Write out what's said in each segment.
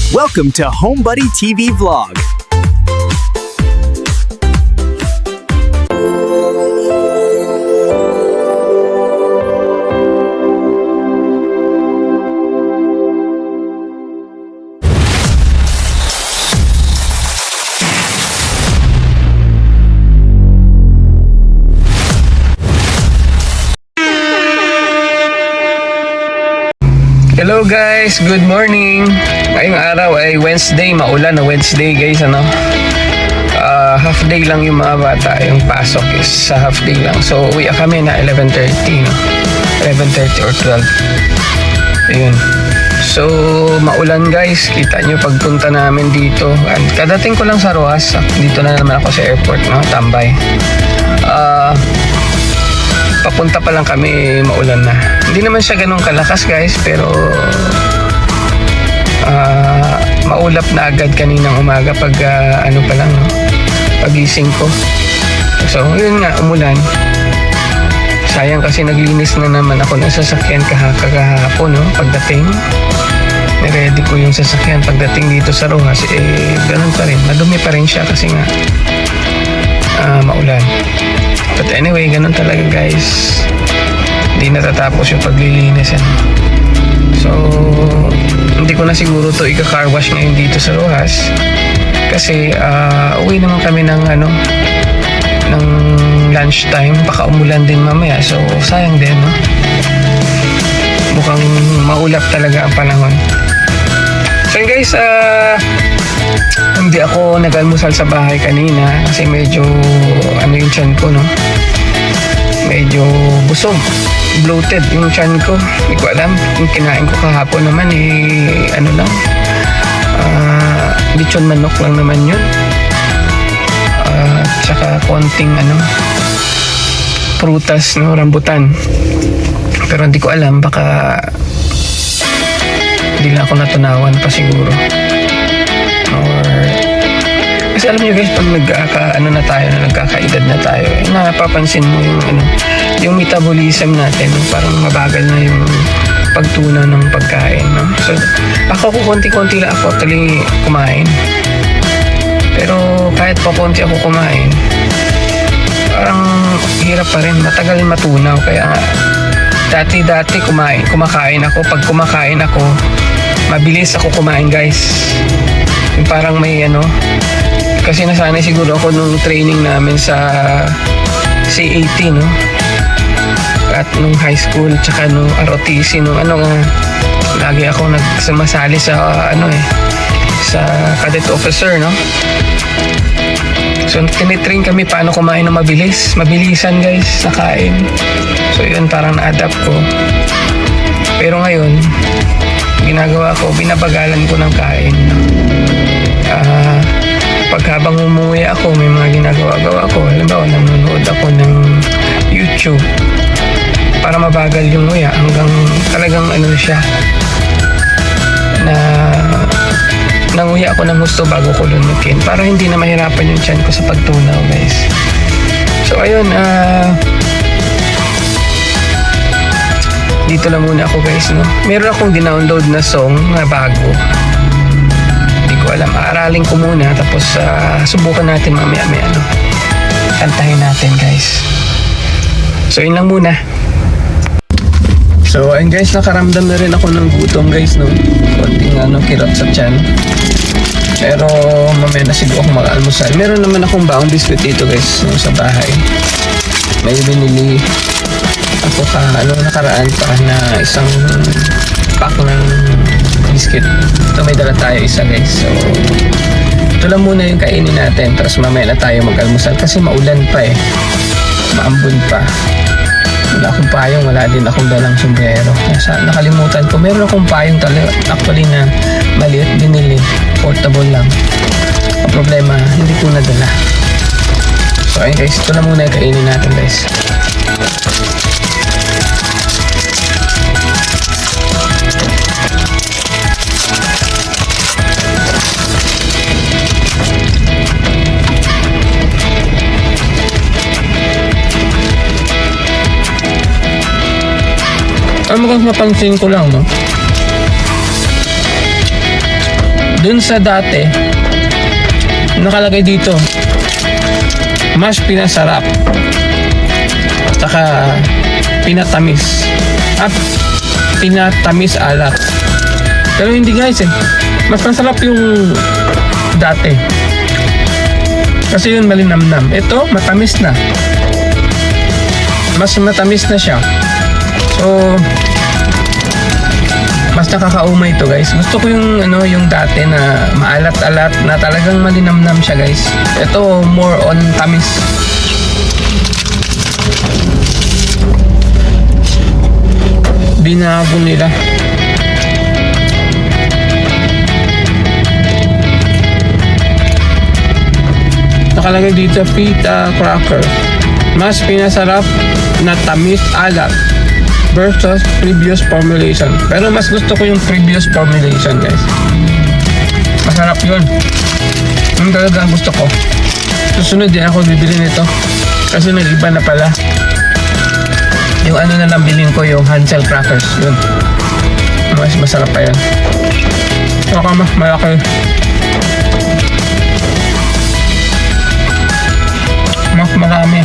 Welcome to HomeBuddy TV Vlog. Hello guys, good morning. Ngayong araw ay Wednesday, maulan na Wednesday guys, ano. Half day lang yung mga bata, yung pasok is sa half day lang. So uwi kami na 11:30, no? 11:30 or 12. Ayun. So maulan guys, kita nyo pagpunta namin dito. Kadating ko lang sa Rojas, dito na naman ako sa airport, no? Tambay. Papunta pa lang kami, maulan na. Hindi naman siya ganun kalakas guys, pero maulap na agad kaninang umaga pag ano pa lang, no? Pagising ko. So yun nga, umulan. Sayang kasi naglinis na naman ako ng sasakyan kahapon, no? Pagdating, niready ko yung sasakyan. Pagdating dito sa Rojas, ganun pa rin, madumi pa rin siya kasi nga maulan. But anyway, ganun talaga guys. Hindi natatapos yung paglilinis yan. So, hindi ko na siguro to ika-car wash ngayon dito sa Rojas. Kasi uwi naman kami ng ng lunchtime. Baka umulan din mamaya. So, sayang din, no? Mukhang maulap talaga ang panahon. So guys, hindi ako nag-almusal sa bahay kanina kasi medyo yung tiyan ko, no? Medyo busog, bloated yung tiyan ko. Hindi ko alam, yung kinain ko kahapon naman lechon manok lang naman yun. Tsaka konting prutas, no? Rambutan. Pero hindi ko alam, baka hindi na ako natunawan pa siguro. Or kasi alam niyo guys, pag nagkakaedad na tayo, napapansin mo yung metabolism natin, parang mabagal na yung pagtunaw ng pagkain, no? So ako konti-konti lang ako tuloy kumain. Pero kahit pa konti ako kumain, parang hirap pa rin, matagal matunaw. Kaya dati kumakain ako. Pag kumakain ako, mabilis ako kumain guys. Yung parang may kasi nasanay siguro ako nung training namin sa C80, no? At nung high school, tsaka nung ROTC, nung lagi ako nagsumasali sa sa cadet officer, no? So tinitrain kami paano kumain ng mabilisan guys sa kain. So yun, parang na-adapt ko. Pero ngayon, ginagawa ko, binabagalan ko ng kain. Pag habang umuwi ako, may mga ginagawa ko. Halimbawa, nanonood ako ng YouTube para mabagal yung nguya hanggang talagang siya na nanguya ako ng gusto bago ko lunukin para hindi na mahirapan yung tiyan ko sa pagtunaw guys. So ayun, dito lang muna ako guys, no? Meron akong dinownload na song na bago. Hindi ko alam, aaralin ko muna tapos subukan natin mamaya kantahin natin guys. So yun lang muna. So ayun guys, nakaramdam na rin ako ng gutom guys, no? Konting kirot sa tiyan. Pero mamaya na siguro ako mag-almusal. Meron naman akong baong biscuit dito guys, no, sa bahay. May binili ako nakaraan pa na isang pack ng biscuit. Ito, may dala tayo isa guys. So ito lang muna yung kainin natin. Tapos mamaya na tayo mag-almusal kasi maulan pa maambon pa. Wala akong payong, wala din akong dalang sombrero. Nakalimutan ko, meron akong payong actually na maliit, binili, portable lang. Ang problema, hindi ko nadala. So ayun guys, ito na muna yung kainin natin guys. Mukhang mapansin ko lang, no? dun sa dati, nakalagay dito, mas pinasarap, saka pinatamis, at pinatamis alat. Pero hindi guys mas masarap yung dati. Kasi yun malinamnam. Ito, matamis na. Mas matamis na siya. So, mas nakakaumay ito guys. Gusto ko yung yung dati na maalat-alat na talagang malinamnam siya guys. Ito more on tamis. Binago nila. Nakalagay dito feta cracker. Mas pinasarap na tamis alat versus previous formulation. Pero mas gusto ko yung previous formulation guys. Masarap yun. Yung talaga ang gusto ko. Susunod din ako bibili nito. Kasi nag-iba na pala. Yung na lang bilhin ko, yung Hansel crackers. Yun. Mas masarap pa yan. Saka malaki. Mas marami.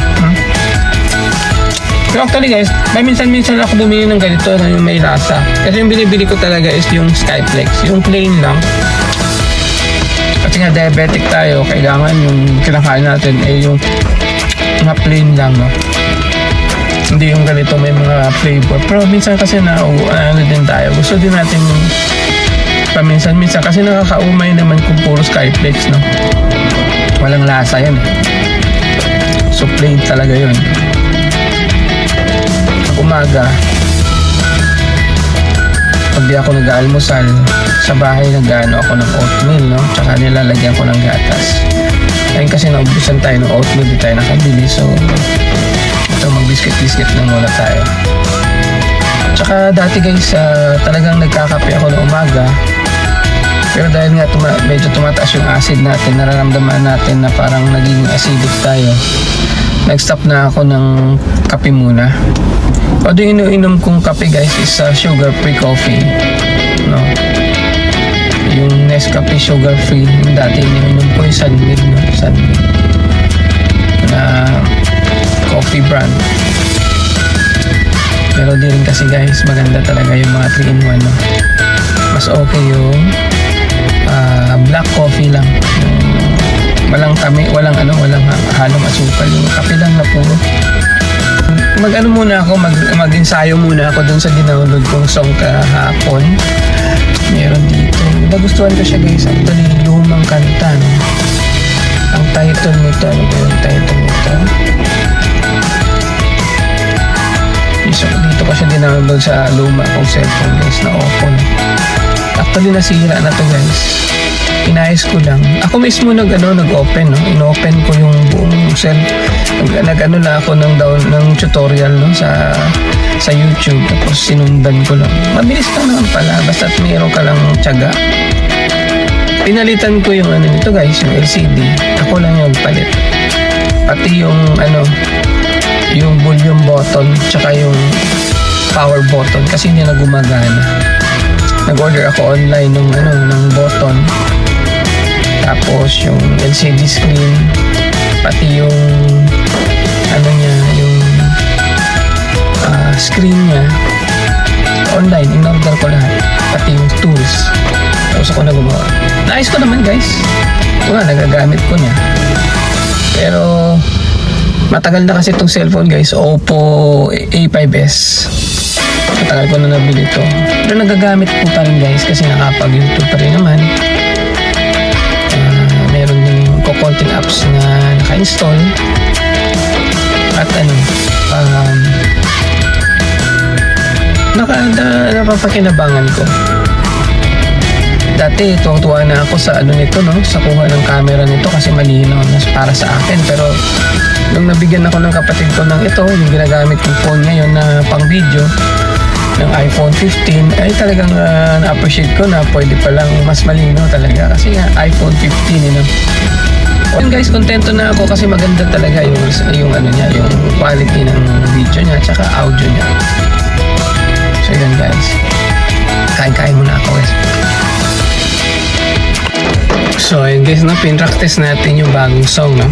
So actually guys, may minsan-minsan ako bumili ng ganito na yung may lasa. Kasi yung binibili ko talaga is yung Skyflex. Yung plain lang. Kasi nga diabetic tayo, kailangan yung kinakain natin ay yung mga plain lang, no? Hindi yung ganito may mga flavor. Pero minsan kasi din tayo. Gusto din natin paminsan-minsan kasi nakakaumay naman kung puro Skyflex, no? Walang lasa yan. So plain talaga yun. Umaga, pag di ako nag-almusal, sa bahay nag-ano ako ng oatmeal, no? Tsaka nilalagyan ko ng gatas. Ayun kasi naubusan tayo ng oatmeal, di tayo nakabili. So, ito mag-biscuit-biscuit na muna tayo. Tsaka dati guys, talagang nagkakape ako ng umaga. Pero dahil nga medyo tumataas yung acid natin, nararamdaman natin na parang naging acidic tayo. Nag-stop na ako ng kape muna. Although yung ininom kong kape guys is sugar-free coffee, no? Yung Nescafe sugar-free, yung dati ininom ko yung Sunmid, no? Sunmid na coffee brand. Pero di rin kasi guys, maganda talaga yung mga 3-in-1, no? Mas okay yung black coffee lang. Walang walang halong asukal, yung kape lang na puro. Muna ako, mag-ensayo muna ako dun sa dinownload kong song kahapon. Meron dito. Nagustuhan ko siya guys. Actually, lumang kanta, no? Ang title nito, ano ba yung title nito? Dito ko siya dinownload sa luma kong cellphone guys na open. Actually, nasira na to guys. Inayos ko lang. Ako mismo nag-open, no? In-open ko yung buong nag-ano na ako ng tutorial, no? Sa YouTube. Tapos sinundan ko lang. Mabilis lang naman pala. Basta't mayroon ka lang tiyaga. Pinalitan ko yung nito guys, yung LCD. Ako lang yung palit. Pati yung yung volume button tsaka yung power button kasi hindi na gumagana. Nag-order ako online ng button. Tapos yung LCD screen, pati yung yung screen niya online, in-order ko lahat, pati yung tools. Tapos ako na gumawa. Naayos ko naman guys. Nagagamit ko na. Pero matagal na kasi itong cellphone guys, Oppo A5s. Matagal ko na nabili ito. Pero nagagamit ko pa rin guys kasi nakapag-YouTube pa rin naman. Meron din konting apps na naka-install. At napapakinabangan ko. Dati tuwang-tuwa na ako sa nito, no? Sa kuha ng camera nito kasi malinaw na para sa akin. Pero nung nabigyan ako ng kapatid ko ng ito, yung ginagamit kong phone ngayon na pang video, ng iPhone 15, ay talagang na-appreciate ko na pwede palang mas malinaw talaga kasi nga iPhone 15, Yun guys, kontento na ako kasi maganda talaga yung niya, yung quality ng video niya tsaka audio niya. So yun guys, kain-kain muna ako guys. So ayun guys, no, pinractice natin yung bagong song, no.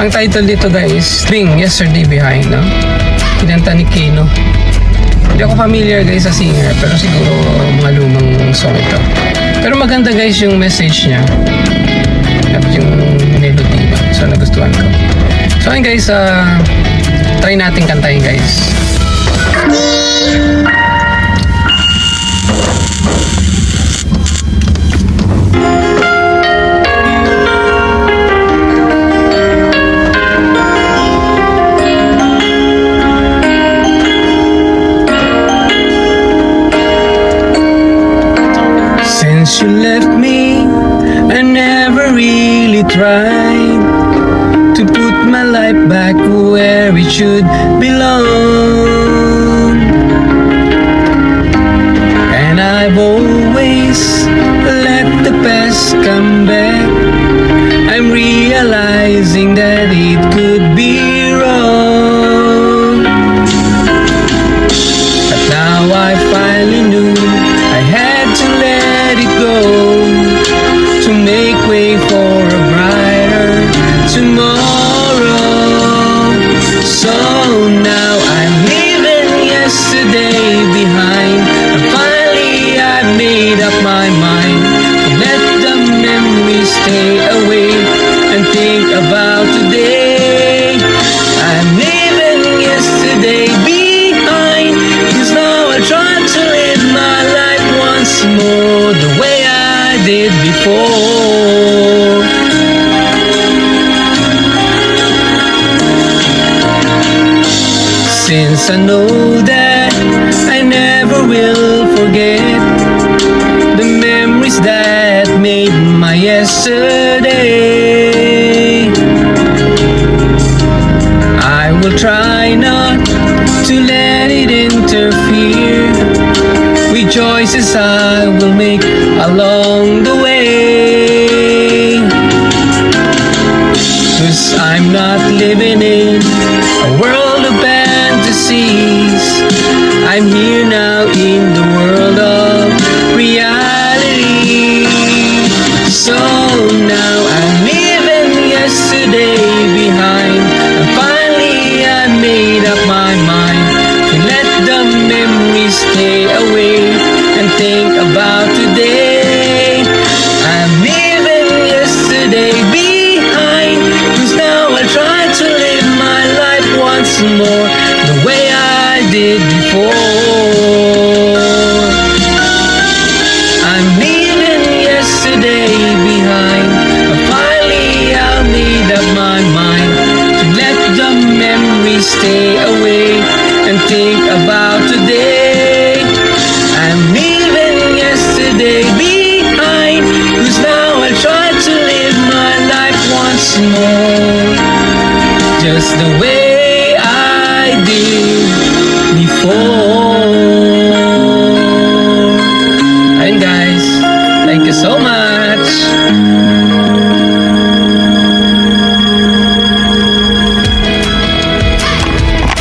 Ang title dito guys, Spring Yesterday Behind, no. Kinanta ni Kino. Hindi ako familiar guys sa singer, pero siguro mga lumang song ito. Pero maganda guys yung message niya at yung melody ba. So nagustuhan ko. So ayun guys, try natin kantahin guys. Since you left me, I never really tried to put my life back where it should belong. And I've always let the past come back. I'm realizing that it could be wrong. But now I finally knew I had to let it go to make way for a brighter tomorrow. So now I'm leaving yesterday behind, and finally I've made up my mind to let the memories stay away and think about today. I'm leaving yesterday behind, 'cause now I try to live my life once more the way I did before. Since I know that I never will forget the memories that made my yesterday, I will try not to let it interfere with choices I will make along the way. 'Cause I'm not living in a world of fantasies. I'm here now in the world of reality. So now I'm leaving yesterday behind, and finally I made up my mind to let the memories stay away and think about today. I'm leaving yesterday behind, 'cause now I try to live my life once more the way I did before. I'm leaving yesterday behind, and finally I made up my mind to let the memories stay away and think about today. I'm leaving yesterday behind, 'cause now I try to live my life once more just the way I did before. Ayun guys, thank you so much.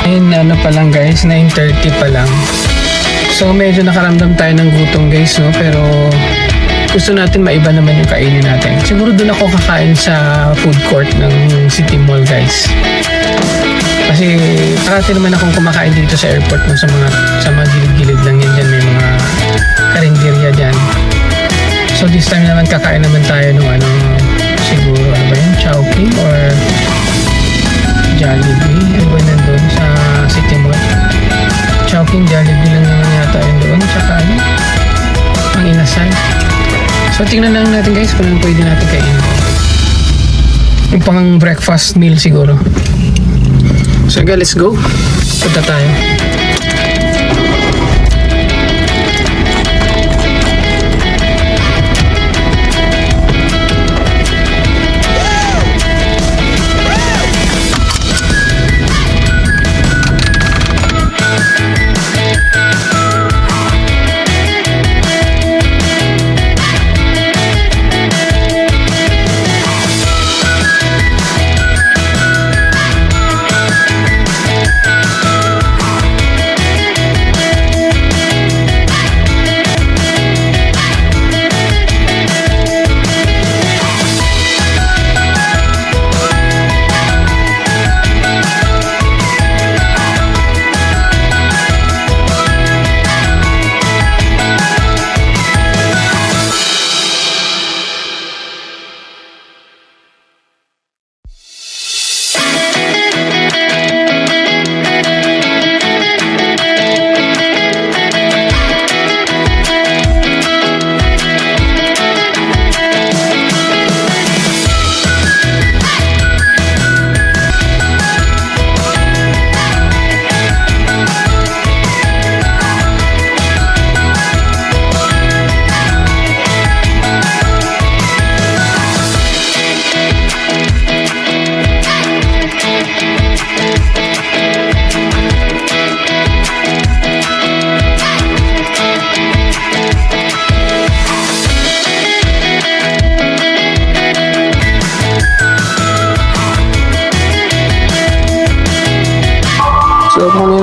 And ano pa lang guys, 9:30 pa lang. So medyo nakaramdam tayo ng gutom guys, no? Pero gusto natin maiba naman yung kainin natin. Siguro doon ako kakain sa food court ng City Mall guys. Kasi parati naman akong kumakain dito sa airport, no? Sa mga gilid-gilid lang yan dyan. May mga karinderya dyan. So this time naman kakain naman tayo ng siguro ano ba yun? Chowking or Jollibee. Ano ba nandun sa City Mall? Chowking, Jollibee lang naman yata yun doon. Tsaka ang inasal. So tingnan lang natin guys kung ano pwede natin kainin. Yung pang breakfast meal siguro. So guys, let's go. Punta tayo.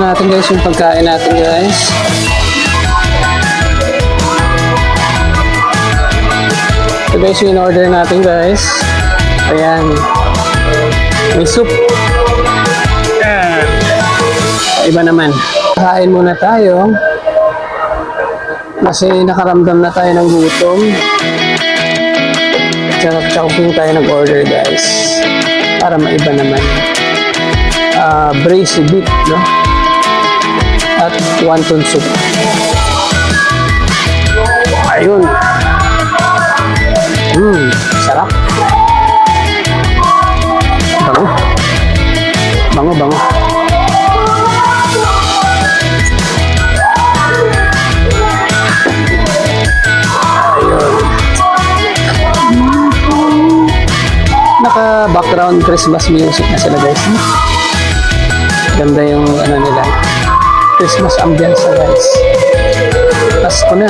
natin guys yung pagkain natin guys. So guys, yung in-order natin guys. Ayan. May soup. Iba naman. Kain muna tayo. Kasi nakaramdam na tayo ng gutom. Tsaka po tayo nag-order guys. Para maiba naman. Braised beef, no? At wonton soup. Ayun. Sarap. Bango. Naka-background Christmas music na sila guys. Ganda yung ano nila. Christmas ambience na guys. Pasko na.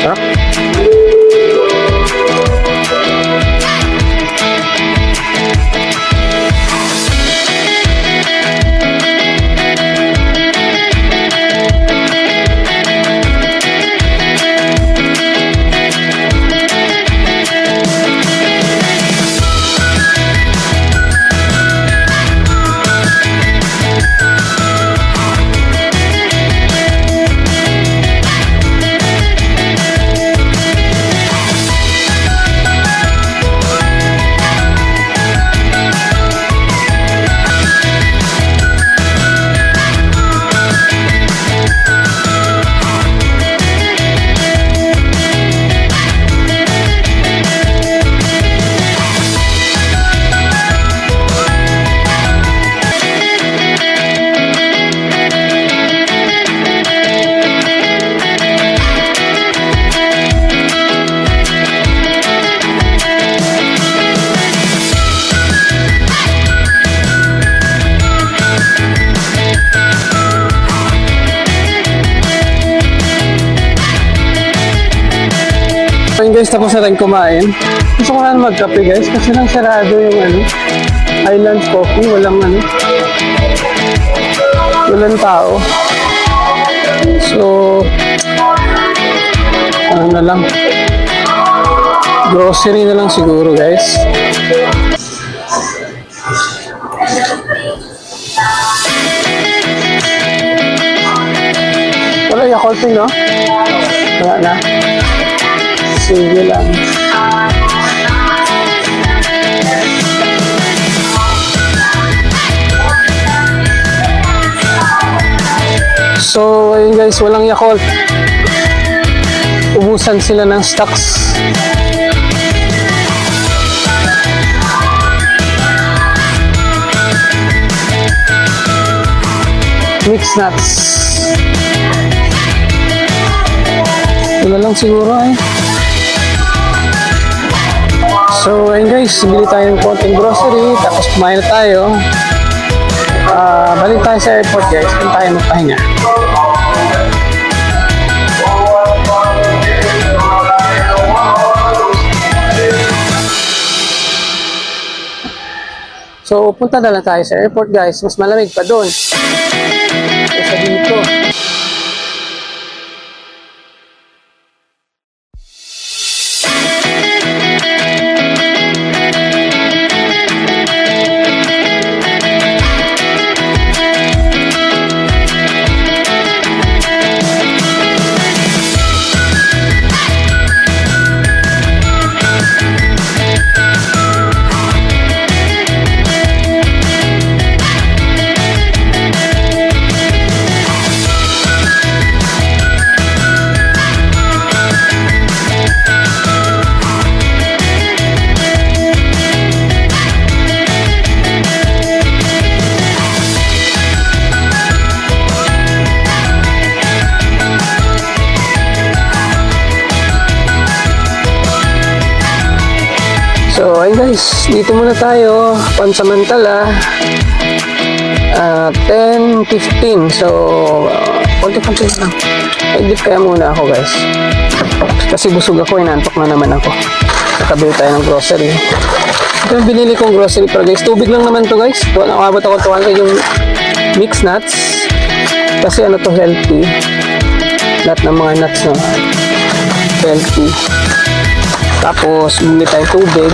Sarap. Ayun guys, tapos na tayong kumain. Gusto ko na magkape guys kasi lang sarado yung Highlands Coffee. Walang tao. So, ano na lang. Grocery na lang siguro guys. Wala Yakult no? Wala na. Sige lang. So, ayun guys, walang Yakult. Ubusan sila ng stocks. Mixed nuts. Wala lang siguro So, ayun guys, bili tayo ng konting grocery, tapos kumain na tayo. Balik tayo sa airport guys, kung tayo magpahinga. So, punta na lang tayo sa airport guys, mas malamig pa doon. Kaysa dito. So, ayun guys, dito muna tayo, pansamantala, 10:15, so, konti lang. Edit kaya muna ako guys. Kasi busog ako, inantok na naman ako. Nakabili tayo ng grocery. Ito yung binili kong grocery pero guys, tubig lang naman to guys. Nakabot ako 200 yung mixed nuts. Kasi ano to, healthy. Lahat ng mga nuts no, healthy. Tapos bumili tayong tubig.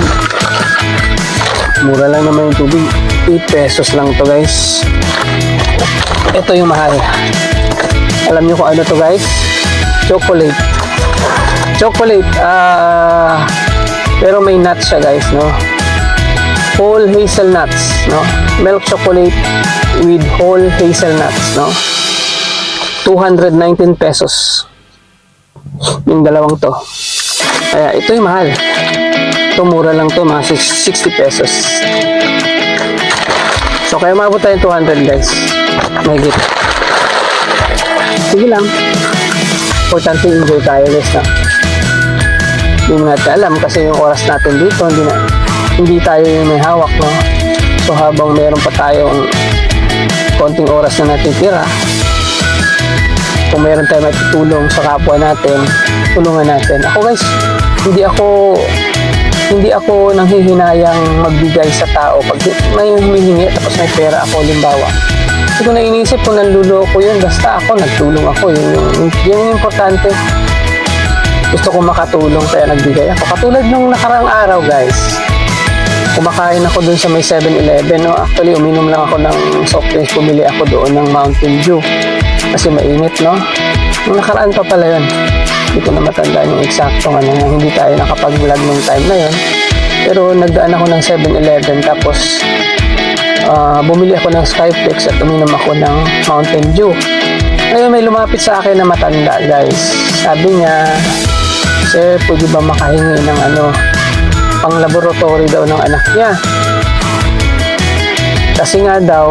Mura lang naman yung tubig. 8 pesos lang to guys. Ito yung mahal. Alam nyo kung ano to guys? Chocolate. Chocolate. Pero may nuts siya guys, no? Whole hazelnuts, no? Milk chocolate with whole hazelnuts, no? 219 pesos. Yung dalawang to. Kaya ito yung mahal. Ito mura lang to, mga 60 pesos. So kaya mabot tayo 200 guys. May git. Sige lang. Importante enjoy tayo guys na. Hindi natin alam kasi yung oras natin dito hindi tayo yung may hawak, no? So habang meron pa tayong konting oras na natitira, kung meron tayo matutulong sa kapwa natin, tulungan natin. Ako guys, hindi ako nanghihinayang magbigay sa tao. Pag may humihingi tapos may pera ako, limbawa, hindi ko na inisip kung nanluloko yun, basta ako nagtulong ako. Yun yung importante. Gusto ko makatulong kaya nagbigay ako. Katulad nung nakarang araw guys, kumakain ako dun sa may 7-Eleven, no? Actually uminom lang ako ng soft drinks, bumili ako doon ng Mountain Dew kasi mainit, no? Nung nakaraan pa pala yun, hindi ko na matandaan yung eksaktong ano, hindi tayo nakapag-vlog nung time na yun, pero nagdaan ako ng 7-Eleven tapos bumili ako ng Skyflex at uminom ako ng Mountain Dew. Ngayon may lumapit sa akin na matanda guys, sabi niya, sir, pwede ba makahingi ng pang laboratory daw ng anak niya? Kasi nga daw,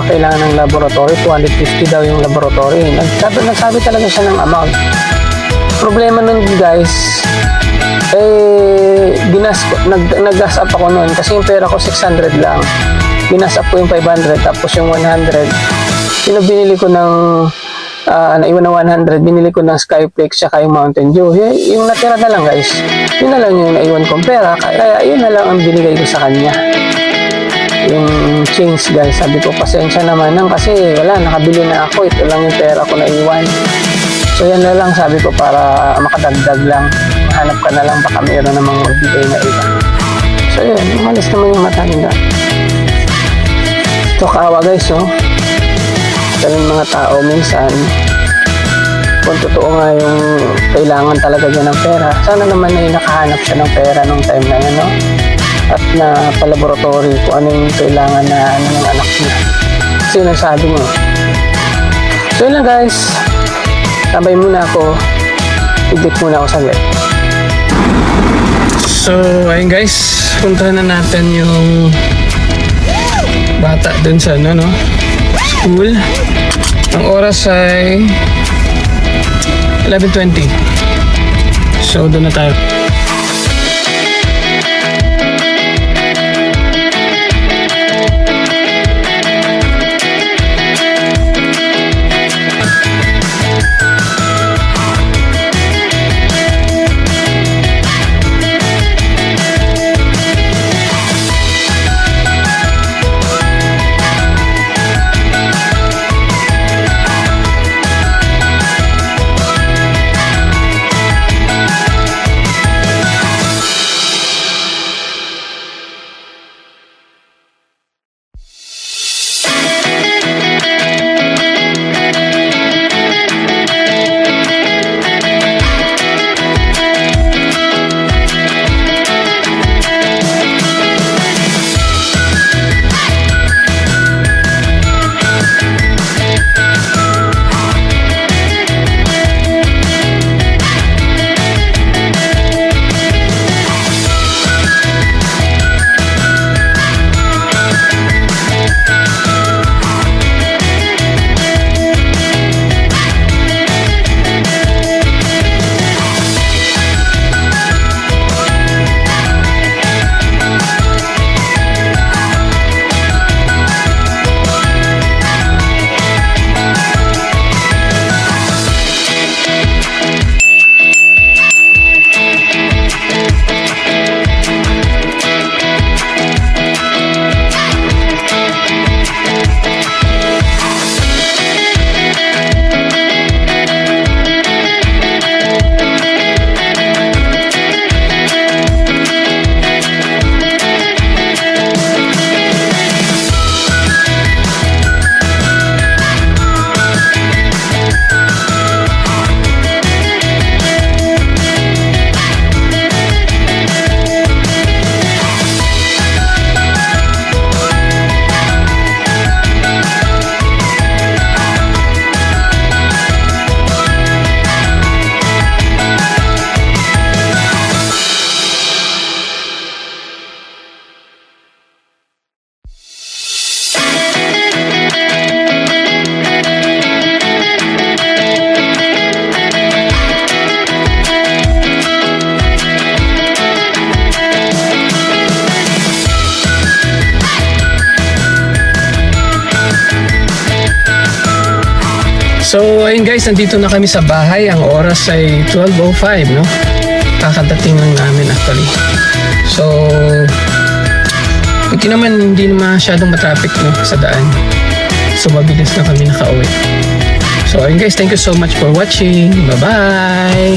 kailangan ng laboratory, 250 daw yung laboratory. Nagsabi talaga siya ng amount. Problema nun guys, nag-gas up ako nun kasi yung pera ko 600 lang. Ginas up ko yung 500 tapos yung 100. Binili ko ng naiwan na 100, binili ko ng Skyflex saka yung Mountain Dew. Yung natira na lang guys, yun na lang yung naiwan kong pera, kaya yun na lang ang binigay ko sa kanya. Yung change guys, sabi ko pasensya naman kasi wala, nakabili na ako, ito lang yung pera ko na iwan. So yan na lang, sabi ko, para makadagdag lang, hanap ka na lang, baka mayroon namang magbigay na iba. So yun, umalis naman yung matanda. So kaawa guys, no? Yung mga tao minsan, kung totoo nga yung kailangan talaga niya ng pera, sana naman ay nakahanap siya ng pera nung time na yun, no? At na pa-laboratory kung ano yung kailangan na ng anak niya. Kasi yun ang sabi mo. So yun lang guys, sabay muna ako, edit muna ako saglit. So ayun guys, puntahan na natin yung bata dun sa school. Ang oras ay 11:20. So doon na tayo. So, ayun guys, nandito na kami sa bahay. Ang oras ay 12:05, no? Kakadating lang namin actually. So, buti naman hindi masyadong matraffic, no, sa daan. So, mabilis na kami nakauwi. So, ayun guys, thank you so much for watching. Bye-bye!